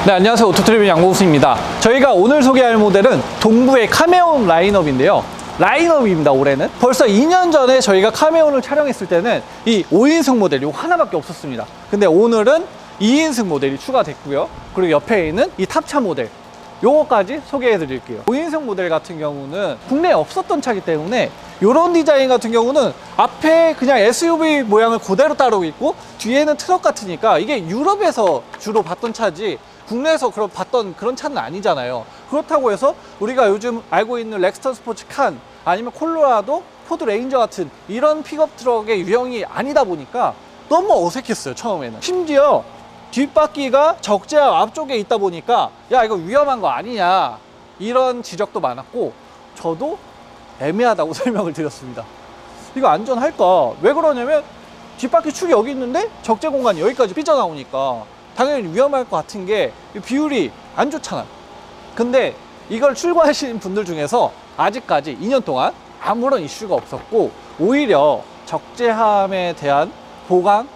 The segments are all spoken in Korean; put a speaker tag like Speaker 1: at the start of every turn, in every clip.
Speaker 1: 네, 안녕하세요. 오토트리뷰 양보수입니다. 저희가 오늘 소개할 모델은 동부의 카메온 라인업인데요. 라인업입니다, 올해는. 벌써 2년 전에 저희가 카메온을 촬영했을 때는 이 5인승 모델이 하나밖에 없었습니다. 근데 오늘은 2인승 모델이 추가됐고요. 그리고 옆에 있는 이 탑차 모델, 요거까지 소개해 드릴게요. 5인승 모델 같은 경우는 국내에 없었던 차기 때문에 이런 디자인 같은 경우는 앞에 그냥 SUV 모양을 그대로 따르고 있고 뒤에는 트럭 같으니까 이게 유럽에서 주로 봤던 차지 국내에서 봤던 그런 차는 아니잖아요. 그렇다고 해서 우리가 요즘 알고 있는 렉스턴 스포츠 칸 아니면 콜로라도, 포드 레인저 같은 이런 픽업 트럭의 유형이 아니다 보니까 너무 어색했어요, 처음에는. 심지어 뒷바퀴가 적재함 앞쪽에 있다 보니까 야, 이거 위험한 거 아니냐, 이런 지적도 많았고 저도 애매하다고 설명을 드렸습니다. 이거 안전할까? 왜 그러냐면 뒷바퀴 축이 여기 있는데 적재 공간이 여기까지 삐져나오니까 당연히 위험할 것 같은 게 비율이 안 좋잖아. 근데 이걸 출고하시는 분들 중에서 아직까지 2년 동안 아무런 이슈가 없었고 오히려 적재함에 대한 보강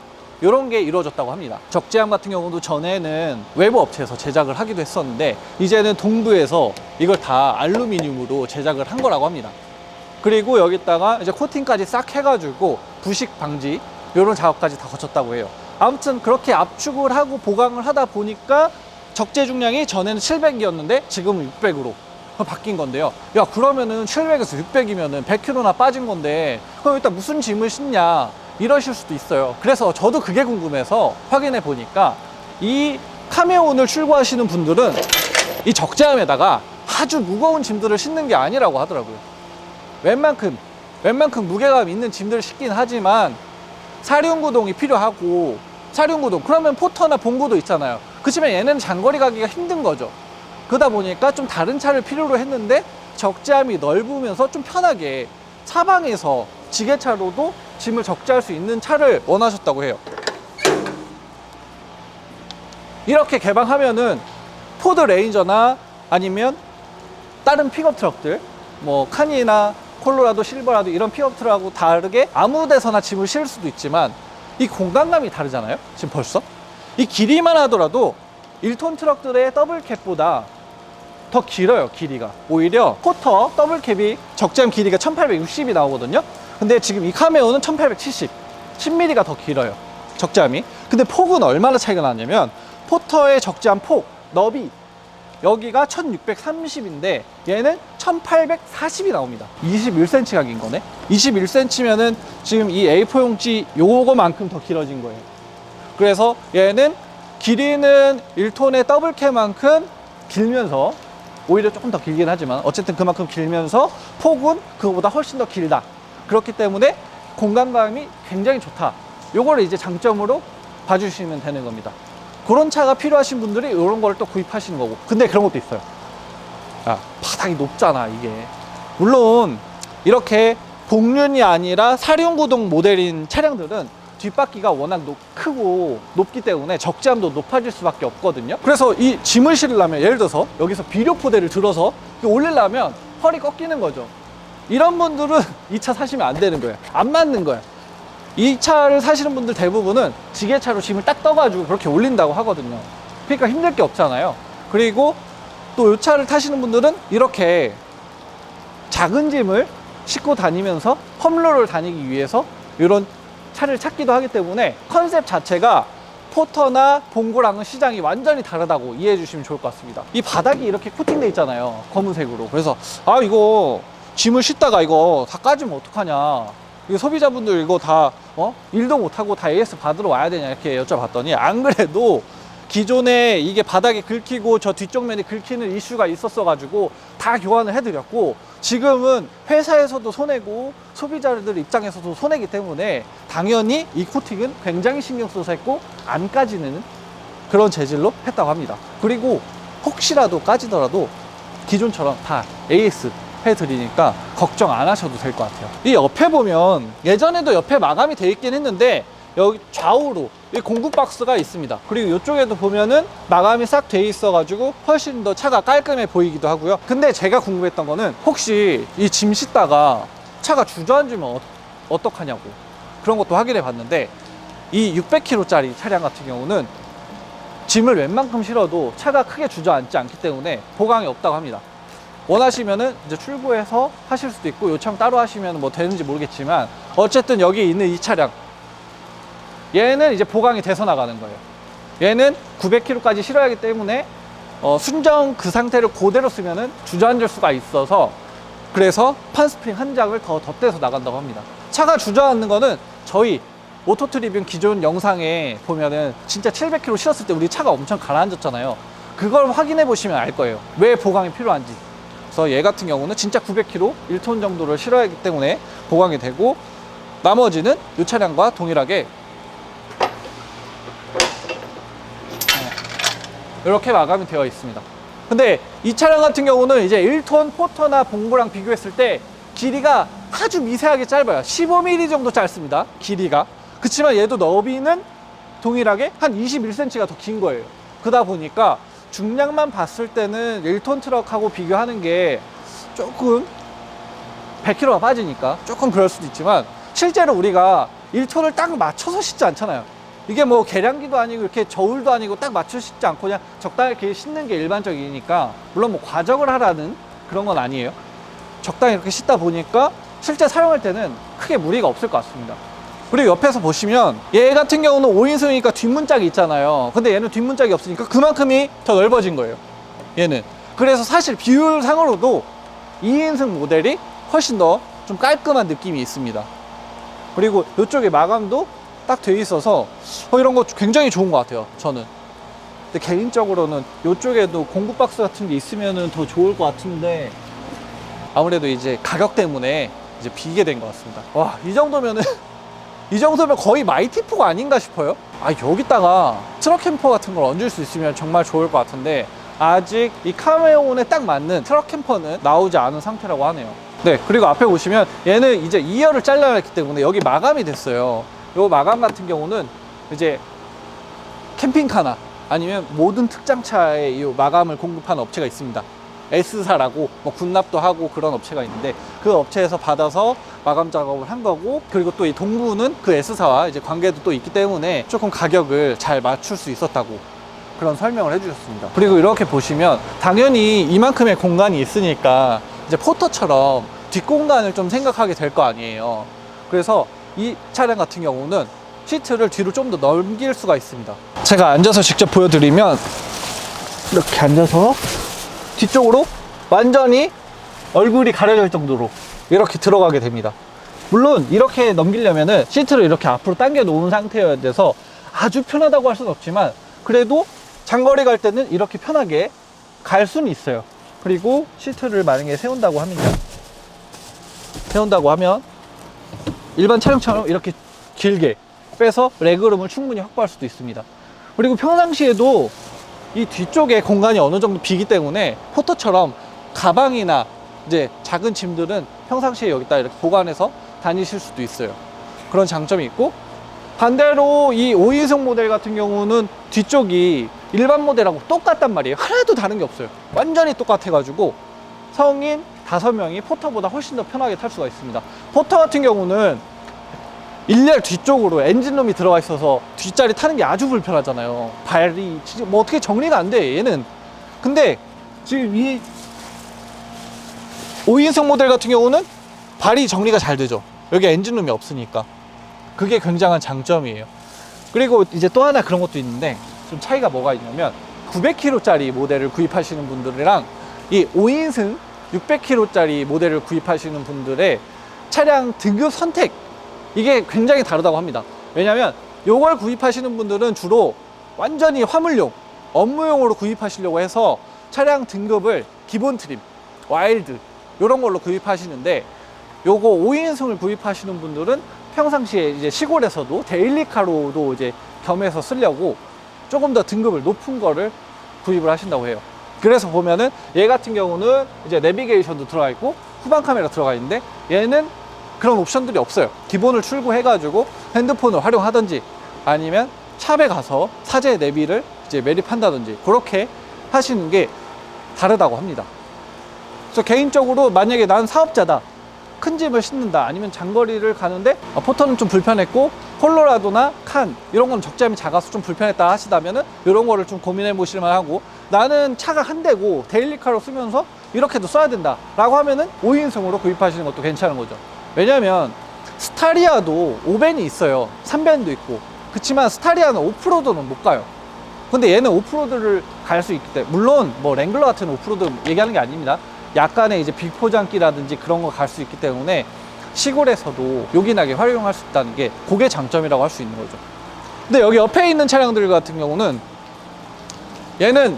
Speaker 1: 이런 게 이루어졌다고 합니다. 적재함 같은 경우도 전에는 외부 업체에서 제작을 하기도 했었는데 이제는 동부에서 이걸 다 알루미늄으로 제작을 한 거라고 합니다. 그리고 여기다가 이제 코팅까지 싹 해가지고 부식 방지 이런 작업까지 다 거쳤다고 해요. 아무튼 그렇게 압축을 하고 보강을 하다 보니까 적재 중량이 전에는 700이었는데 지금은 600으로 바뀐 건데요. 야, 그러면은 700에서 600이면은 100kg나 빠진 건데 그럼 일단 무슨 짐을 싣냐 이러실 수도 있어요. 그래서 저도 그게 궁금해서 확인해 보니까 이 카메온을 출고하시는 분들은 이 적재함에다가 아주 무거운 짐들을 싣는 게 아니라고 하더라고요. 웬만큼 무게감 있는 짐들을 싣긴 하지만 사륜구동이 필요하고, 사륜구동 그러면 포터나 봉구도 있잖아요. 그치만 얘는 장거리 가기가 힘든 거죠. 그러다 보니까 좀 다른 차를 필요로 했는데 적재함이 넓으면서 좀 편하게 사방에서 지게차로도 짐을 적재할 수 있는 차를 원하셨다고 해요. 이렇게 개방하면은 포드 레인저나 아니면 다른 픽업 트럭들, 뭐 카니나 콜로라도, 실버라도 이런 픽업 트럭하고 다르게 아무 데서나 짐을 실을 수도 있지만 이 공간감이 다르잖아요. 지금 벌써 이 길이만 하더라도 1톤 트럭들의 더블캡보다 더 길어요. 길이가 오히려 포터 더블캡이 적재함 길이가 1860이 나오거든요. 근데 지금 이 카메오는 1870, 10mm가 더 길어요, 적재함이. 근데 폭은 얼마나 차이가 나냐면 포터의 적재함 폭 너비 여기가 1630인데 얘는 1840이 나옵니다. 21cm가 긴 거네. 21cm면은 지금 이 A4 용지 요거만큼 더 길어진 거예요. 그래서 얘는 길이는 1톤의 더블캐만큼 길면서 오히려 조금 더 길긴 하지만 어쨌든 그만큼 길면서 폭은 그거보다 훨씬 더 길다. 그렇기 때문에 공간감이 굉장히 좋다. 요거를 이제 장점으로 봐주시면 되는 겁니다. 그런 차가 필요하신 분들이 이런 걸 또 구입하시는 거고. 근데 그런 것도 있어요. 야, 바닥이 높잖아, 이게. 물론 이렇게 복륜이 아니라 사륜구동 모델인 차량들은 뒷바퀴가 워낙 크고 높기 때문에 적재함도 높아질 수밖에 없거든요. 그래서 이 짐을 실으려면 예를 들어서 여기서 비료포대를 들어서 올리려면 허리 꺾이는 거죠. 이런 분들은 이 차 사시면 안 되는 거예요. 안 맞는 거예요. 이 차를 사시는 분들 대부분은 지게차로 짐을 딱 떠가지고 그렇게 올린다고 하거든요. 그러니까 힘들 게 없잖아요. 그리고 또 이 차를 타시는 분들은 이렇게 작은 짐을 싣고 다니면서 험로를 다니기 위해서 이런 차를 찾기도 하기 때문에 컨셉 자체가 포터나 봉고랑은 시장이 완전히 다르다고 이해해 주시면 좋을 것 같습니다. 이 바닥이 이렇게 코팅돼 있잖아요, 검은색으로. 그래서 아, 이거 짐을 싣다가 이거 다 까지면 어떡하냐, 이거 소비자분들 이거 다 일도 못하고 다 AS 받으러 와야 되냐 이렇게 여쭤봤더니 안 그래도 기존에 이게 바닥에 긁히고 저 뒤쪽 면이 긁히는 이슈가 있었어 가지고 다 교환을 해드렸고 지금은 회사에서도 손해고 소비자들 입장에서도 손해기 때문에 당연히 이 코팅은 굉장히 신경 써서 했고 안 까지는 그런 재질로 했다고 합니다. 그리고 혹시라도 까지더라도 기존처럼 다 AS 해드리니까 걱정 안 하셔도 될 것 같아요. 이 옆에 보면 예전에도 옆에 마감이 돼 있긴 했는데 여기 좌우로 이 공구 박스가 있습니다. 그리고 이쪽에도 보면은 마감이 싹 돼 있어 가지고 훨씬 더 차가 깔끔해 보이기도 하고요. 근데 제가 궁금했던 거는 혹시 이 짐 싣다가 차가 주저앉으면 어떡하냐고 그런 것도 확인해 봤는데 이 600kg짜리 차량 같은 경우는 짐을 웬만큼 실어도 차가 크게 주저앉지 않기 때문에 보강이 없다고 합니다. 원하시면은 이제 출고해서 하실 수도 있고 요청 따로 하시면 뭐 되는지 모르겠지만 어쨌든 여기 있는 이 차량 얘는 이제 보강이 돼서 나가는 거예요. 얘는 900km까지 실어야 하기 때문에 순정 그 상태를 그대로 쓰면은 주저앉을 수가 있어서 그래서 판스프링 한 장을 더 덧대서 나간다고 합니다. 차가 주저앉는 거는 저희 오토트리뷴 기존 영상에 보면은 진짜 700km 실었을 때 우리 차가 엄청 가라앉았잖아요. 그걸 확인해 보시면 알 거예요. 왜 보강이 필요한지. 그래서 얘 같은 경우는 진짜 900km 1톤 정도를 실어야 하기 때문에 보강이 되고 나머지는 이 차량과 동일하게 이렇게 마감이 되어 있습니다. 근데 이 차량 같은 경우는 이제 1톤 포터나 봉고랑 비교했을 때 길이가 아주 미세하게 짧아요. 15mm 정도 짧습니다. 길이가. 그렇지만 얘도 너비는 동일하게 한 21cm가 더 긴 거예요. 그러다 보니까 중량만 봤을 때는 1톤 트럭하고 비교하는 게 조금 100km가 빠지니까 조금 그럴 수도 있지만 실제로 우리가 1톤을 딱 맞춰서 싣지 않잖아요. 이게 뭐 계량기도 아니고 이렇게 저울도 아니고 딱 맞춰 싣지 않고 그냥 적당히 이렇게 싣는 게 일반적이니까 물론 뭐 과적을 하라는 그런 건 아니에요. 적당히 이렇게 싣다 보니까 실제 사용할 때는 크게 무리가 없을 것 같습니다. 그리고 옆에서 보시면 얘 같은 경우는 5인승이니까 뒷문짝이 있잖아요. 근데 얘는 뒷문짝이 없으니까 그만큼이 더 넓어진 거예요. 얘는. 그래서 사실 비율상으로도 2인승 모델이 훨씬 더 좀 깔끔한 느낌이 있습니다. 그리고 이쪽에 마감도 딱 돼 있어서 이런 거 굉장히 좋은 것 같아요. 저는. 근데 개인적으로는 이쪽에도 공구 박스 같은 게 있으면 더 좋을 것 같은데 아무래도 이제 가격 때문에 이제 비게 된 것 같습니다. 와, 이 정도면은 이 정도면 거의 마이티포가 아닌가 싶어요. 아, 여기다가 트럭 캠퍼 같은 걸 얹을 수 있으면 정말 좋을 것 같은데 아직 이 카메오온에 딱 맞는 트럭 캠퍼는 나오지 않은 상태라고 하네요. 네, 그리고 앞에 보시면 얘는 이제 2열을 잘라냈기 때문에 여기 마감이 됐어요. 요 마감 같은 경우는 이제 캠핑카나 아니면 모든 특장차에 이 마감을 공급하는 업체가 있습니다. S사라고 뭐 군납도 하고 그런 업체가 있는데 그 업체에서 받아서 마감 작업을 한 거고 그리고 또 이 동부는 그 S사와 이제 관계도 또 있기 때문에 조금 가격을 잘 맞출 수 있었다고 그런 설명을 해주셨습니다. 그리고 이렇게 보시면 당연히 이만큼의 공간이 있으니까 이제 포터처럼 뒷공간을 좀 생각하게 될 거 아니에요. 그래서 이 차량 같은 경우는 시트를 뒤로 좀 더 넘길 수가 있습니다. 제가 앉아서 직접 보여드리면 이렇게 앉아서 뒤쪽으로 완전히 얼굴이 가려질 정도로 이렇게 들어가게 됩니다. 물론 이렇게 넘기려면은 시트를 이렇게 앞으로 당겨 놓은 상태여야 돼서 아주 편하다고 할 수는 없지만 그래도 장거리 갈 때는 이렇게 편하게 갈 수는 있어요. 그리고 시트를 만약에 세운다고 하면 일반 차량처럼 이렇게 길게 빼서 레그룸을 충분히 확보할 수도 있습니다. 그리고 평상시에도 이 뒤쪽에 공간이 어느 정도 비기 때문에 포터처럼 가방이나 이제 작은 짐들은 평상시에 여기다 이렇게 보관해서 다니실 수도 있어요. 그런 장점이 있고 반대로 이 5인승 모델 같은 경우는 뒤쪽이 일반 모델하고 똑같단 말이에요. 하나도 다른 게 없어요. 완전히 똑같아가지고 성인 5명이 포터보다 훨씬 더 편하게 탈 수가 있습니다. 포터 같은 경우는 일렬 뒤쪽으로 엔진룸이 들어가 있어서 뒷자리 타는 게 아주 불편하잖아요. 발이 진짜 뭐 어떻게 정리가 안 돼, 얘는. 근데 지금 이 5인승 모델 같은 경우는 발이 정리가 잘 되죠. 여기 엔진룸이 없으니까. 그게 굉장한 장점이에요. 그리고 이제 또 하나 그런 것도 있는데 좀 차이가 뭐가 있냐면 900km짜리 모델을 구입하시는 분들이랑 이 5인승 600km짜리 모델을 구입하시는 분들의 차량 등급 선택 이게 굉장히 다르다고 합니다. 왜냐면 요걸 구입하시는 분들은 주로 완전히 화물용, 업무용으로 구입하시려고 해서 차량 등급을 기본 트림, 와일드 이런 걸로 구입하시는데 요거 5인승을 구입하시는 분들은 평상시에 이제 시골에서도 데일리카로도 이제 겸해서 쓰려고 조금 더 등급을 높은 거를 구입을 하신다고 해요. 그래서 보면은 얘 같은 경우는 이제 내비게이션도 들어가 있고 후방 카메라 들어가 있는데 얘는 그런 옵션들이 없어요. 기본을 출고해가지고 핸드폰을 활용하든지 아니면 샵에 가서 사제 내비를 이제 매립한다든지 그렇게 하시는 게 다르다고 합니다. 그래서 개인적으로 만약에 난 사업자다, 큰 짐을 싣는다, 아니면 장거리를 가는데 포터는 좀 불편했고 콜로라도나 칸 이런 건 적재함이 작아서 좀 불편했다 하시다면은 이런 거를 좀 고민해 보실만 하고, 나는 차가 한 대고 데일리카로 쓰면서 이렇게도 써야 된다 라고 하면은 5인승으로 구입하시는 것도 괜찮은 거죠. 왜냐면 스타리아도 5벤이 있어요. 3벤도 있고. 그렇지만 스타리아는 오프로드는 못 가요. 근데 얘는 오프로드를 갈 수 있기 때문에, 물론 뭐 랭글러 같은 오프로드 얘기하는 게 아닙니다. 약간의 이제 비포장기라든지 그런 거 갈 수 있기 때문에 시골에서도 요긴하게 활용할 수 있다는 게 그게 장점이라고 할 수 있는 거죠. 근데 여기 옆에 있는 차량들 같은 경우는 얘는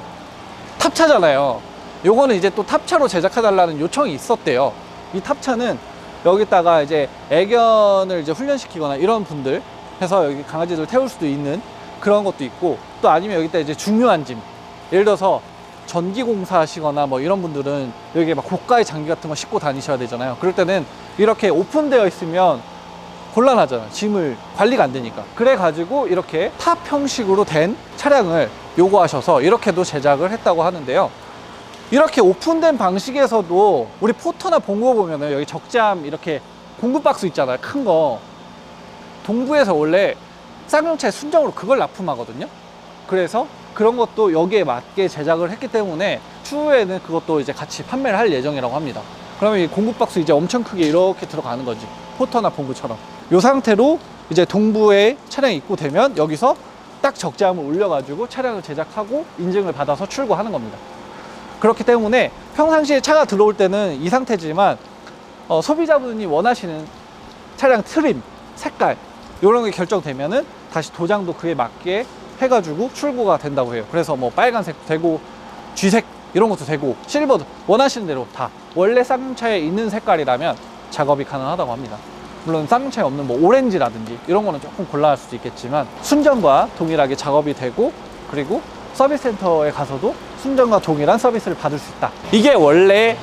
Speaker 1: 탑차잖아요. 요거는 이제 또 탑차로 제작해달라는 요청이 있었대요. 이 탑차는 여기다가 이제 애견을 이제 훈련시키거나 이런 분들 해서 여기 강아지들 태울 수도 있는 그런 것도 있고, 또 아니면 여기다 이제 중요한 짐, 예를 들어서 전기공사 하시거나 뭐 이런 분들은 여기에 막 고가의 장비 같은 거 싣고 다니셔야 되잖아요. 그럴 때는 이렇게 오픈되어 있으면 곤란하잖아요. 짐을 관리가 안 되니까. 그래 가지고 이렇게 탑 형식으로 된 차량을 요구하셔서 이렇게도 제작을 했다고 하는데요. 이렇게 오픈된 방식에서도 우리 포터나 봉고 보면은 여기 적재함 이렇게 공구 박스 있잖아요. 큰 거. 동부에서 원래 쌍용차에 순정으로 그걸 납품하거든요. 그래서 그런 것도 여기에 맞게 제작을 했기 때문에 추후에는 그것도 이제 같이 판매를 할 예정이라고 합니다. 그러면 이 공구 박스 이제 엄청 크게 이렇게 들어가는 거지. 포터나 봉구처럼. 이 상태로 이제 동부에 차량이 입고되면 여기서 딱 적재함을 올려가지고 차량을 제작하고 인증을 받아서 출고하는 겁니다. 그렇기 때문에 평상시에 차가 들어올 때는 이 상태지만 소비자분이 원하시는 차량 트림, 색깔 이런 게 결정되면은 다시 도장도 그에 맞게 해가지고 출고가 된다고 해요. 그래서 뭐 빨간색도 되고 쥐색 이런 것도 되고 실버도 원하시는 대로 다 원래 쌍용차에 있는 색깔이라면 작업이 가능하다고 합니다. 물론 쌍용차에 없는 뭐 오렌지라든지 이런 거는 조금 곤란할 수도 있겠지만 순정과 동일하게 작업이 되고, 그리고 서비스 센터에 가서도 순정과 동일한 서비스를 받을 수 있다. 이게 원래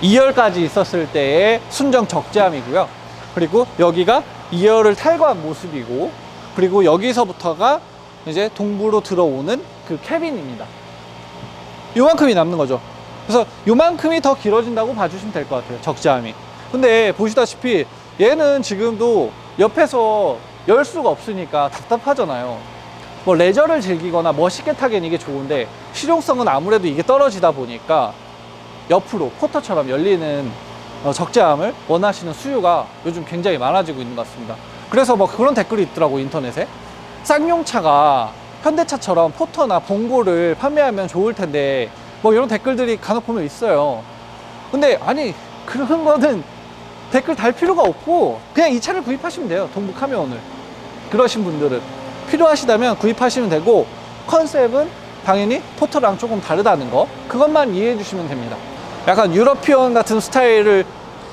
Speaker 1: 2열까지 있었을 때의 순정 적재함이고요. 그리고 여기가 2열을 탈거한 모습이고, 그리고 여기서부터가 이제 동부로 들어오는 그 캐빈입니다. 요만큼이 남는 거죠. 그래서 요만큼이 더 길어진다고 봐주시면 될 것 같아요, 적재함이. 근데 보시다시피 얘는 지금도 옆에서 열 수가 없으니까 답답하잖아요. 뭐 레저를 즐기거나 멋있게 타기엔 이게 좋은데 실용성은 아무래도 이게 떨어지다 보니까 옆으로 포터처럼 열리는 적재함을 원하시는 수요가 요즘 굉장히 많아지고 있는 것 같습니다. 그래서 뭐 그런 댓글이 있더라고, 인터넷에. 쌍용차가 현대차처럼 포터나 봉고를 판매하면 좋을 텐데, 뭐 이런 댓글들이 간혹 보면 있어요. 근데 아니, 그런 거는 댓글 달 필요가 없고 그냥 이 차를 구입하시면 돼요. 동부 카메온을. 그러신 분들은 필요하시다면 구입하시면 되고, 컨셉은 당연히 포터랑 조금 다르다는 거, 그것만 이해해 주시면 됩니다. 약간 유러피언 같은 스타일을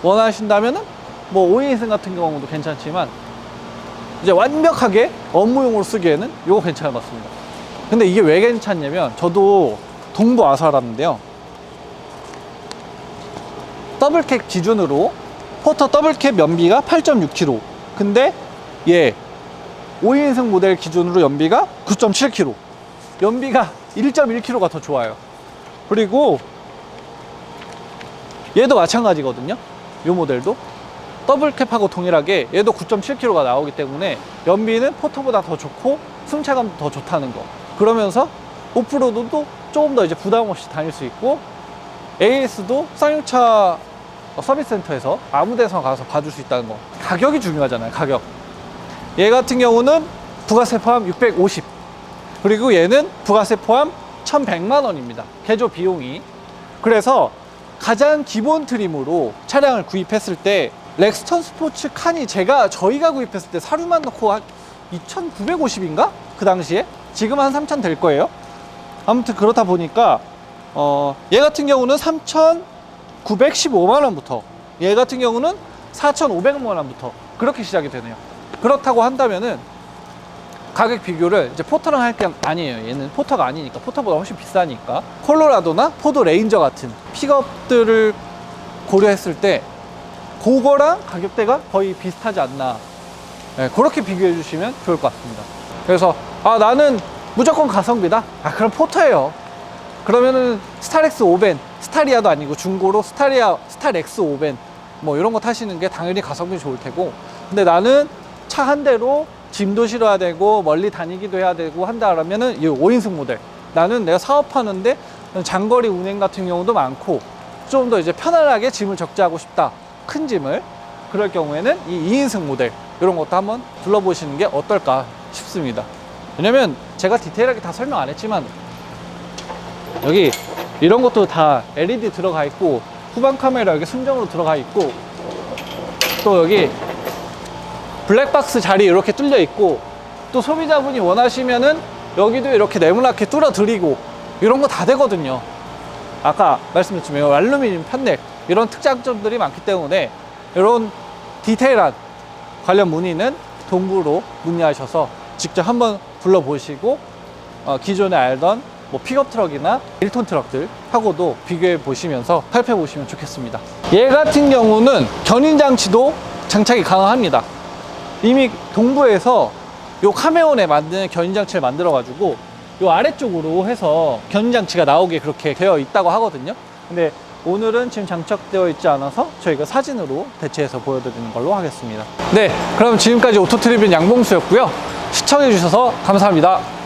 Speaker 1: 원하신다면은 뭐 5인승 같은 경우도 괜찮지만 이제 완벽하게 업무용으로 쓰기에는 이거 괜찮은 것 같습니다. 근데 이게 왜 괜찮냐면, 저도 동부 와서 알았는데요, 더블캡 기준으로 포터 더블캡 연비가 8.6km, 근데 얘 5인승 모델 기준으로 연비가 9.7km, 연비가 1.1km가 더 좋아요. 그리고 얘도 마찬가지거든요. 이 모델도 더블캡하고 동일하게 얘도 9.7km가 나오기 때문에 연비는 포터보다 더 좋고 승차감도 더 좋다는 거. 그러면서 오프로드도 조금 더 이제 부담 없이 다닐 수 있고, AS도 쌍용차 서비스 센터에서 아무 데서 가서 봐줄 수 있다는 거. 가격이 중요하잖아요, 가격. 얘 같은 경우는 부가세 포함 650, 그리고 얘는 부가세 포함 1100만 원입니다, 개조 비용이. 그래서 가장 기본 트림으로 차량을 구입했을 때 렉스턴 스포츠 칸이 저희가 구입했을 때 사료만 넣고 한 2,950인가? 그 당시에? 지금 한 3,000 될 거예요. 아무튼 그렇다 보니까 얘 같은 경우는 3,915만 원부터, 얘 같은 경우는 4,500만 원부터 그렇게 시작이 되네요. 그렇다고 한다면은 가격 비교를 이제 포터랑 할 게 아니에요. 얘는 포터가 아니니까, 포터보다 훨씬 비싸니까. 콜로라도나 포드 레인저 같은 픽업들을 고려했을 때 그거랑 가격대가 거의 비슷하지 않나, 네, 그렇게 비교해 주시면 좋을 것 같습니다. 그래서 나는 무조건 가성비다, 그럼 포터예요. 그러면은 스타렉스 5벤, 스타리아도 아니고 중고로 스타렉스 5벤 뭐 이런 거 타시는 게 당연히 가성비 좋을 테고, 근데 나는 차 한 대로 짐도 실어야 되고 멀리 다니기도 해야 되고 한다 그러면은 이 5인승 모델. 나는 내가 사업하는데 장거리 운행 같은 경우도 많고 좀 더 이제 편안하게 짐을 적재하고 싶다. 큰 짐을. 그럴 경우에는 이 2인승 모델 이런 것도 한번 둘러보시는 게 어떨까 싶습니다. 왜냐면 제가 디테일하게 다 설명 안 했지만 여기 이런 것도 다 LED 들어가 있고 후방 카메라 여기 순정으로 들어가 있고 또 여기 블랙박스 자리 이렇게 뚫려 있고 또 소비자분이 원하시면은 여기도 이렇게 네모나게 뚫어 드리고 이런 거 다 되거든요. 아까 말씀드렸지만 알루미늄 판넬 이런 특장점들이 많기 때문에 이런 디테일한 관련 문의는 동구로 문의하셔서 직접 한번 둘러보시고 기존에 알던 뭐 픽업 트럭이나 1톤 트럭들 하고도 비교해 보시면서 살펴보시면 좋겠습니다. 얘 같은 경우는 견인 장치도 장착이 가능합니다. 이미 동부에서 요 카메온에 만든 견인 장치를 만들어 가지고 요 아래쪽으로 해서 견인 장치가 나오게 그렇게 되어 있다고 하거든요. 근데 오늘은 지금 장착되어 있지 않아서 저희가 사진으로 대체해서 보여드리는 걸로 하겠습니다. 네, 그럼 지금까지 오토트리뷰 양봉수였고요. 시청해 주셔서 감사합니다.